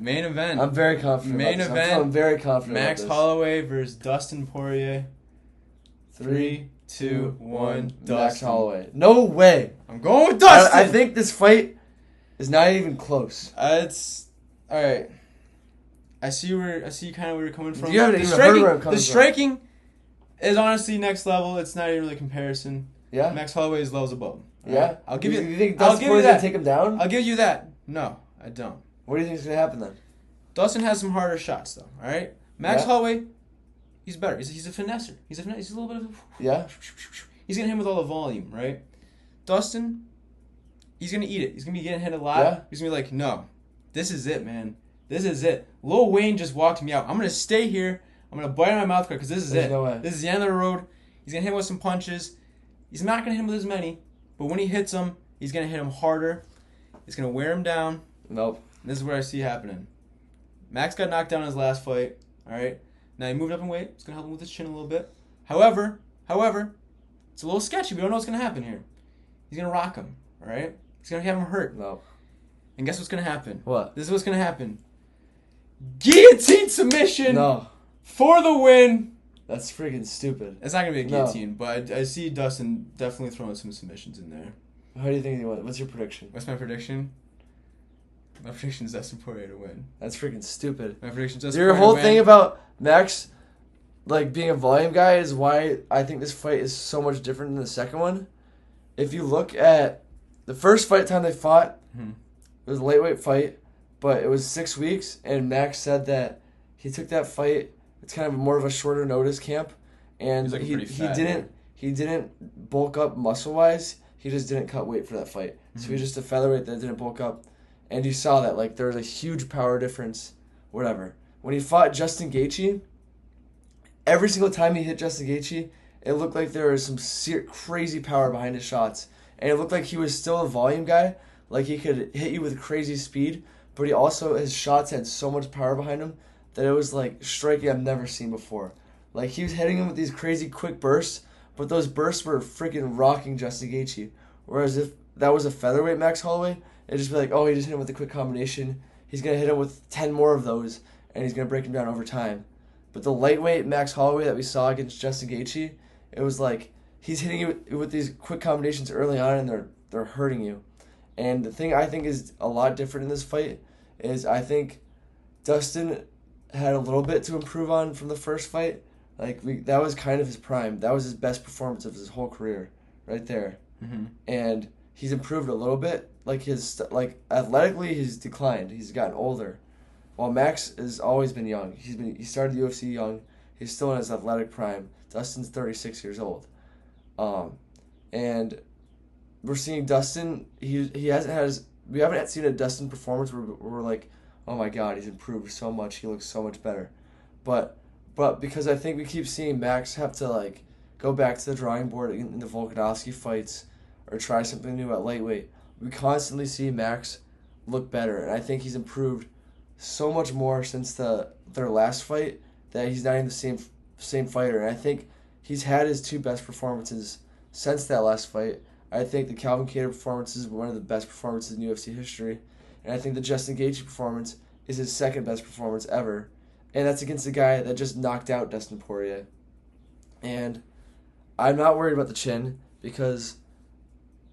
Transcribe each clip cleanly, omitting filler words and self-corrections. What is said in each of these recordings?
Main event. I'm very confident. Main about this. event. I'm very confident. Max about this. Holloway versus Dustin Poirier. 3, 2, 1. Dustin. Max Holloway. No way. I'm going with Dustin. I think this fight is not even close. It's all right. I see kind of where you're coming from. You haven't even heard where I'm coming from. The striking is honestly next level. It's not even really a comparison. Yeah. Max Holloway is levels above. Yeah. Right? I'll give you. You think Dustin Poirier gonna take him down? I'll give you that. No, I don't. What do you think is gonna happen then? Dustin has some harder shots though. All right. Max Holloway, he's better. He's a finesser. He's a little bit of a. Yeah. He's gonna hit him with all the volume, right? Dustin, he's gonna eat it. He's gonna be getting hit a lot. Yeah. He's gonna be like, no, this is it, man. This is it. Lil Wayne just walked me out. I'm gonna stay here. I'm gonna bite on my mouth because this is There's it. no way. This is the end of the road. He's gonna hit him with some punches. He's not gonna hit him with as many, but when he hits him, he's gonna hit him harder. He's gonna wear him down. Nope. This is what I see happening. Max got knocked down in his last fight. All right. Now he moved up in weight. It's gonna help him with his chin a little bit. However, it's a little sketchy. We don't know what's gonna happen here. He's gonna rock him. All right. He's gonna have him hurt. No. And guess what's gonna happen? What? This is what's gonna happen. Guillotine submission. No. For the win. That's freaking stupid. It's not gonna be a guillotine, but I see Dustin definitely throwing some submissions in there. How do you think he won? What's your prediction? What's my prediction? My prediction is Dustin Poirier to win. That's freaking stupid. My prediction is Dustin Your Poirier whole to thing win. about Max, like being a volume guy, is why I think this fight is so much different than the second one. If you look at the first fight time they fought, it was a lightweight fight, but it was 6 weeks, and Max said that he took that fight. It's kind of more of a shorter notice camp, and He's he didn't bulk up muscle wise. He just didn't cut weight for that fight. So he's just a featherweight that didn't bulk up. And you saw that, like, there was a huge power difference, whatever. When he fought Justin Gaethje, every single time he hit Justin Gaethje, it looked like there was some crazy power behind his shots. And it looked like he was still a volume guy, like he could hit you with crazy speed, but he also, his shots had so much power behind him that it was, like, striking I've never seen before. Like, he was hitting him with these crazy quick bursts, but those bursts were freaking rocking Justin Gaethje. Whereas if that was a featherweight Max Holloway, it'd just be like, oh, he just hit him with a quick combination. He's going to hit him with 10 more of those, and he's going to break him down over time. But the lightweight Max Holloway that we saw against Justin Gaethje, it was like he's hitting you with these quick combinations early on, and they're hurting you. And the thing I think is a lot different in this fight is I think Dustin had a little bit to improve on from the first fight. Like, that was kind of his prime. That was his best performance of his whole career right there. Mm-hmm. And he's improved a little bit. Like, athletically, he's declined. He's gotten older. While Max has always been young. He started the UFC young. He's still in his athletic prime. Dustin's 36 years old. And we're seeing Dustin, we haven't seen a Dustin performance where we're like, oh my God, he's improved so much. He looks so much better. But because I think we keep seeing Max have to, like, go back to the drawing board in the Volkanovski fights or try something new at lightweight, we constantly see Max look better. And I think he's improved so much more since their last fight that he's not even the same fighter. And I think he's had his two best performances since that last fight. I think the Calvin Kattar performance is one of the best performances in UFC history. And I think the Justin Gaethje performance is his second best performance ever. And that's against a guy that just knocked out Dustin Poirier. And I'm not worried about the chin because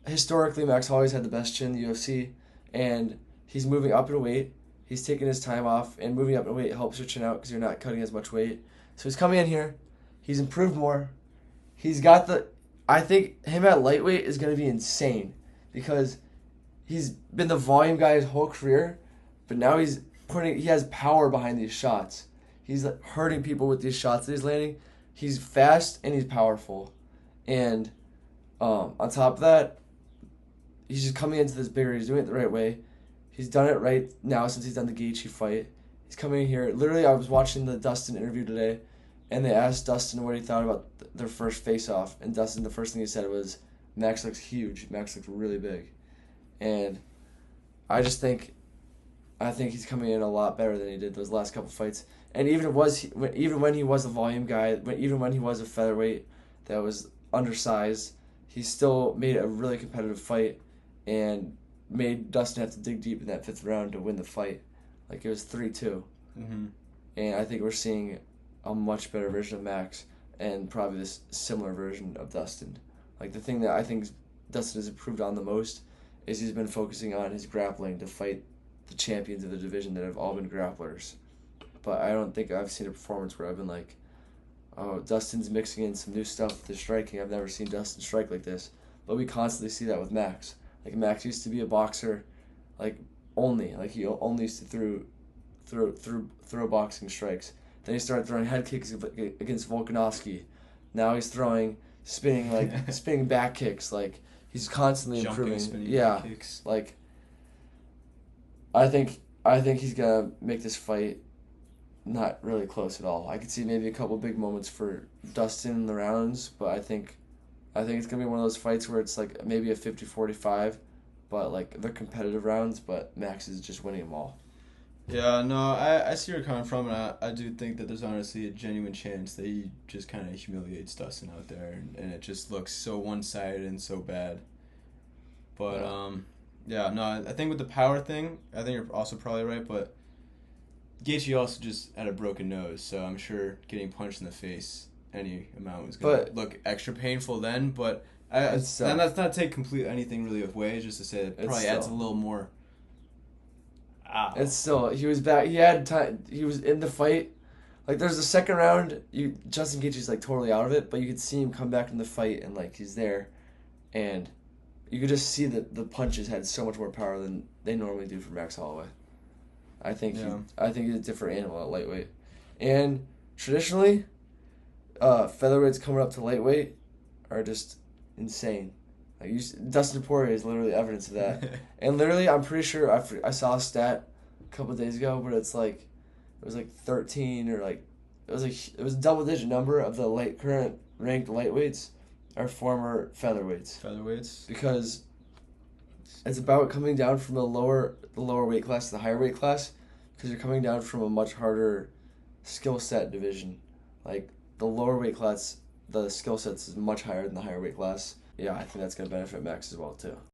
historically Max Holloway's had the best chin in the UFC. And he's moving up in weight. He's taking his time off. And moving up in weight helps your chin out because you're not cutting as much weight. So he's coming in here. He's improved more. He's got I think him at lightweight is going to be insane because he's been the volume guy his whole career, but now he has power behind these shots. He's hurting people with these shots that he's landing. He's fast and he's powerful. And on top of that, he's just coming into this bigger. He's doing it the right way. He's done it right now since he's done the Gaethje fight. He's coming in here. Literally, I was watching the Dustin interview today, and they asked Dustin what he thought about their first face-off. And Dustin, the first thing he said was, Max looks huge. Max looks really big. And I think he's coming in a lot better than he did those last couple fights. And even when he was a volume guy, even when he was a featherweight that was undersized, he still made a really competitive fight and made Dustin have to dig deep in that fifth round to win the fight. Like it was 3-2. Mm-hmm. And I think we're seeing a much better version of Max and probably this similar version of Dustin. Like the thing that I think Dustin has improved on the most is he's been focusing on his grappling to fight the champions of the division that have all been grapplers. But I don't think I've seen a performance where I've been like, oh, Dustin's mixing in some new stuff with his striking. I've never seen Dustin strike like this. But we constantly see that with Max. Like Max used to be a boxer, like only. Like he only used to throw boxing strikes. Then he started throwing head kicks against Volkanovski. Now he's throwing spinning back kicks. Like he's constantly Jumping, improving. spinning Yeah, kicks. like I think he's gonna make this fight not really close at all. I could see maybe a couple big moments for Dustin in the rounds, but I think it's gonna be one of those fights where it's like maybe a 50-45, but like they're competitive rounds, but Max is just winning them all. Yeah, no, I see where you're coming from, and I do think that there's honestly a genuine chance that he just kind of humiliates Dustin out there, and it just looks so one-sided and so bad. But, yeah, no, I think with the power thing, I think you're also probably right, but Gaethje also just had a broken nose, so I'm sure getting punched in the face any amount was going to look extra painful then, but and that's not to take complete anything really away, just to say it probably adds a little more. Ow. It's still, he was back. He had time. He was in the fight. Like there's the second round. Justin Gaethje's like totally out of it, but you could see him come back in the fight and like he's there, and you could just see that the punches had so much more power than they normally do for Max Holloway. I think he's a different animal at lightweight, and traditionally, featherweights coming up to lightweight are just insane. Like Dustin Poirier is literally evidence of that. And literally, I'm pretty sure I saw a stat a couple of days ago, but it was like 13 or like it was a double digit number of the current ranked lightweights are former featherweights. Featherweights. Because it's about coming down from the lower weight class to the higher weight class, because you're coming down from a much harder skill set division. Like the lower weight class, the skill sets is much higher than the higher weight class. Yeah, I think that's going to benefit Max as well, too.